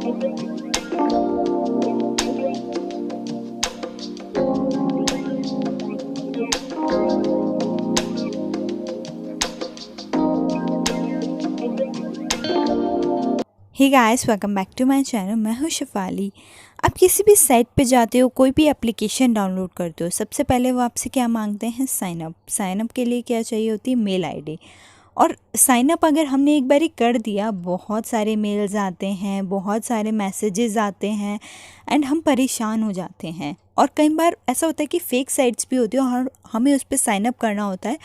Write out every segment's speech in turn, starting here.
Hey guys, welcome back to my channel. मैं हूं शिफाली। आप किसी भी साइट पे जाते हो, कोई भी एप्लीकेशन डाउनलोड करते हो, सबसे पहले वो आपसे क्या मांगते हैं? साइन अप के लिए क्या चाहिए होती है? Mail ID. और साइन अप अगर हमने एक बारी कर दिया, बहुत सारे मेल्स आते हैं, बहुत सारे मैसेजेस आते हैं एंड हम परेशान हो जाते हैं। और कई बार ऐसा होता है कि फ़ेक साइट्स भी होती है और हमें उस पर साइन अप करना होता है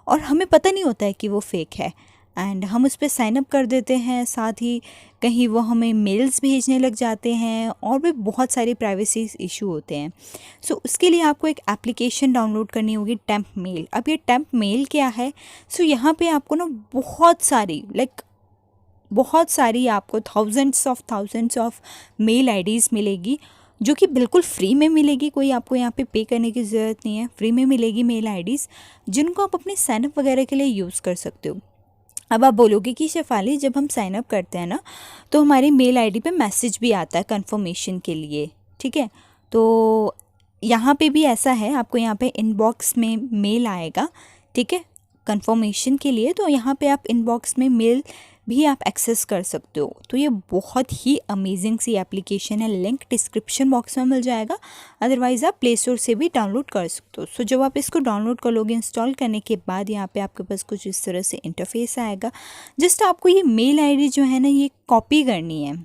और हमें पता नहीं होता है कि वो फ़ेक है एंड हम उस पर साइन अप कर देते हैं। साथ ही कहीं वो हमें मेल्स भेजने लग जाते हैं और भी बहुत सारे प्राइवेसी इशू होते हैं। सो उसके लिए आपको एक एप्लीकेशन डाउनलोड करनी होगी, टेम्प मेल। अब ये टेम्प मेल क्या है? सो यहाँ पे आपको ना बहुत सारी आपको थाउजेंड्स ऑफ मेल आईडीज़ मिलेगी, जो कि बिल्कुल फ्री में मिलेगी। कोई आपको यहाँ पे करने की ज़रूरत नहीं है, फ्री में मिलेगी मेल आईडीज़, जिनको आप अपने साइनअप वगैरह के लिए यूज़ कर सकते हो। अब आप बोलोगे कि शेफाली, जब हम साइन अप करते हैं ना, तो हमारी मेल आईडी पे मैसेज भी आता है कंफर्मेशन के लिए, ठीक है? तो यहाँ पे भी ऐसा है, आपको यहाँ पे इनबॉक्स में मेल आएगा, ठीक है, कंफर्मेशन के लिए। तो यहाँ पे आप इनबॉक्स में मेल भी आप एक्सेस कर सकते हो। तो ये बहुत ही अमेजिंग सी एप्लीकेशन है। लिंक डिस्क्रिप्शन बॉक्स में मिल जाएगा, अदरवाइज़ आप प्ले स्टोर से भी डाउनलोड कर सकते हो। सो जब आप इसको डाउनलोड कर लोगे, इंस्टॉल करने के बाद यहाँ पे आपके पास कुछ इस तरह से इंटरफेस आएगा। जस्ट आपको ये मेल आईडी जो है ना, ये कॉपी करनी है,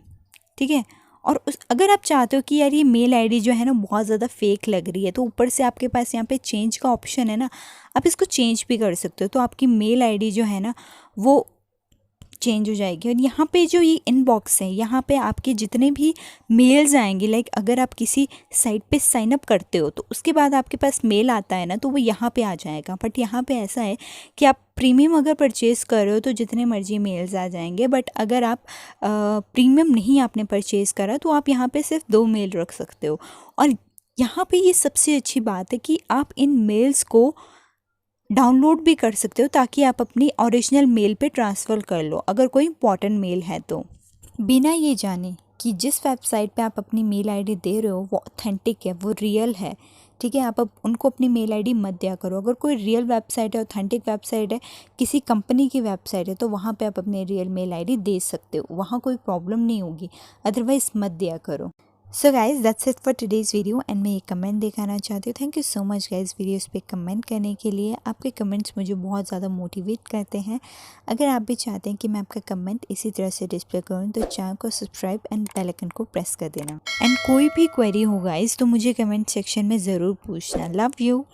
ठीक है? और अगर आप चाहते हो कि यार ये मेल आईडी जो है ना बहुत ज़्यादा फेक लग रही है, तो ऊपर से आपके पास यहाँ पे चेंज का ऑप्शन है ना, आप इसको चेंज भी कर सकते हो। तो आपकी मेल आईडी जो है ना वो चेंज हो जाएगी। और यहाँ पे जो ये इनबॉक्स है, यहाँ पे आपके जितने भी मेल्स आएंगे, लाइक अगर आप किसी साइट पे साइन अप करते हो तो उसके बाद आपके पास मेल आता है ना, तो वो यहाँ पे आ जाएगा। बट यहाँ पे ऐसा है कि आप प्रीमियम अगर परचेज़ कर रहे हो तो जितने मर्जी मेल्स आ जाएंगे। बट अगर आप प्रीमियम नहीं आपने परचेज़ करा, तो आप यहाँ पे सिर्फ 2 मेल रख सकते हो। और यहाँ पे ये सबसे अच्छी बात है कि आप इन मेल्स को डाउनलोड भी कर सकते हो, ताकि आप अपनी ओरिजिनल मेल पे ट्रांसफ़र कर लो अगर कोई इंपॉर्टेंट मेल है तो। बिना ये जाने कि जिस वेबसाइट पे आप अपनी मेल आईडी दे रहे हो वो ऑथेंटिक है, वो रियल है, ठीक है? आप अब उनको अपनी मेल आईडी मत दिया करो। अगर कोई रियल वेबसाइट है, ऑथेंटिक वेबसाइट है, किसी कंपनी की वेबसाइट है, तो वहाँ पे आप अपने रियल मेल आईडी दे सकते हो, वहाँ कोई प्रॉब्लम नहीं होगी। अदरवाइज़ मत दिया करो। So guys, that's it for today's video and मैं एक कमेंट दिखाना चाहती हूँ। Thank you so much guys videos पे कमेंट करने के लिए। आपके कमेंट्स मुझे बहुत ज़्यादा मोटिवेट करते हैं। अगर आप भी चाहते हैं कि मैं आपका कमेंट इसी तरह से डिस्प्ले करूँ, तो चैनल को सब्सक्राइब एंड बेल आइकन को प्रेस कर देना। एंड कोई भी क्वेरी हो गाइज़, तो मुझे कमेंट सेक्शन में ज़रूर पूछना। Love you.